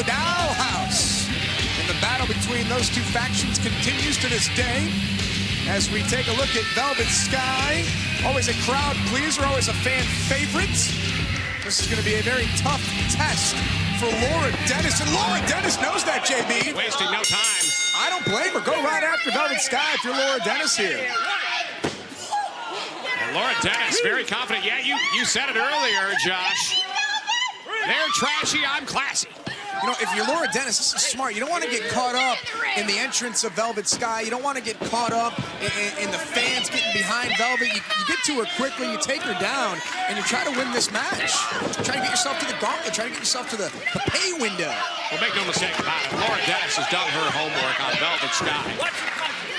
the Dollhouse. And the battle between those two factions continues to this day. As we take a look at Velvet Sky, always a crowd pleaser, always a fan favorite. This is going to be a very tough test for Laura Dennis, and Laura Dennis knows that, JB. Wasting no time. I don't blame her. Go right after Velvet Sky if you're Laura Dennis here. And Laura Dennis, very confident. Yeah, you said it earlier, Josh. They're trashy, I'm classy. You know, if you're Laura Dennis, this is smart. You don't want to get caught up in the entrance of Velvet Sky. You don't want to get caught up in the fans getting behind Velvet. You get to her quickly, you take her down, and you try to win this match. Try to get yourself to the gauntlet. Try to get yourself to the pay window. Well, make no mistake about it. Laura Dennis has done her homework on Velvet Sky.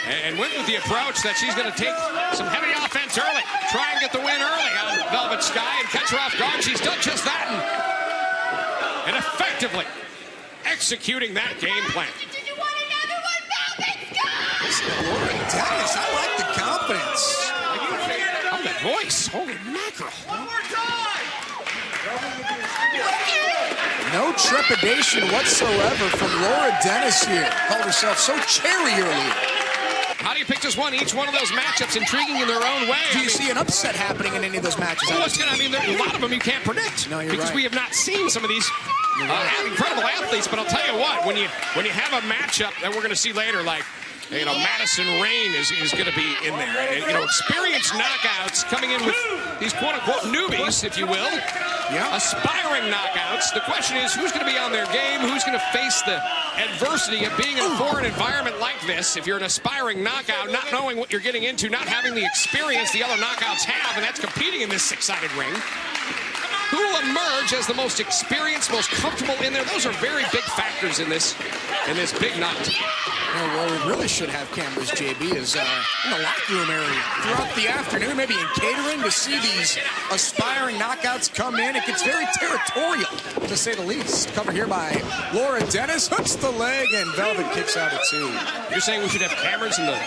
And went with the approach that she's going to take some heavy offense early. Try and get the win early on Velvet Sky and catch her off guard. She's done just that. And effectively executing that game plan. Did you want another one, Velvet Sky? Listen to Laura Dennis. I like the confidence. Oh, that voice. Holy mackerel. One more time. No trepidation whatsoever from Laura Dennis here. Called herself so cherry earlier. How do you pick just one? Each one of those matchups intriguing in their own way. Do you see an upset happening in any of those matches? Well, I mean, a lot of them you can't predict. No, you're because right. we have not seen some of these incredible athletes. But I'll tell you what, when you have a matchup that we're going to see later, like Madison Rayne is going to be in there. And, experienced knockouts coming in with these quote-unquote newbies, if you will. Yeah. Aspiring knockouts. The question is, who's going to be on their game? Who's going to face the adversity of being in a foreign environment like this? If you're an aspiring knockout, not knowing what you're getting into, not having the experience the other knockouts have, and that's competing in this six-sided ring. Who will emerge as the most experienced, most comfortable in there? Those are very big factors in this big night. Well, we really should have cameras, JB, is in the locker room area throughout the afternoon, maybe in catering, to see these aspiring knockouts come in. It gets very territorial, to say the least. Covered here by Laura Dennis, hooks the leg, and Velvet kicks out at 2. You're saying we should have cameras in the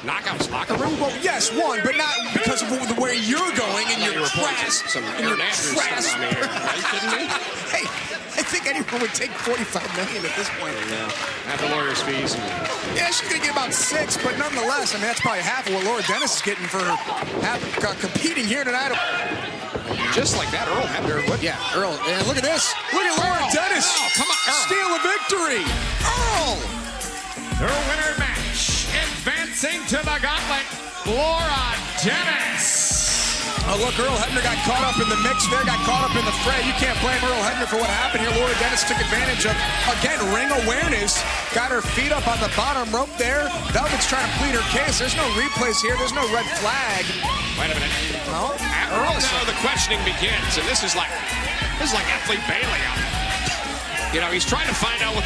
knockouts locker room? Well, yes, one, but not because of the way you're going and your crass. Some international stuff on here. Are you kidding me? Hey, I think anyone would take $45 million at this point. Yeah. After lawyers' fees. Yeah, she's going to get about 6, but nonetheless, I mean, that's probably half of what Laura Dennis is getting for competing here tonight. Just like that, Earl Hebner. Yeah, Earl. And look at this. Look at Laura Dennis. Oh, come on, Earl. Steal a victory. Earl. Their winner match, advancing to the gauntlet, Laura Dennis. Oh, look, Earl Hebner got caught up in the mix there, got caught up in the fray. You can't blame Earl Hebner for what happened here. Laura Dennis took advantage of, again, ring awareness. Got her feet up on the bottom rope there. Velvet's trying to plead her case. There's no replays here. There's no red flag. Wait a minute. No? Earl, now the questioning begins, and this is like Athlete Bailey out there. He's trying to find out what the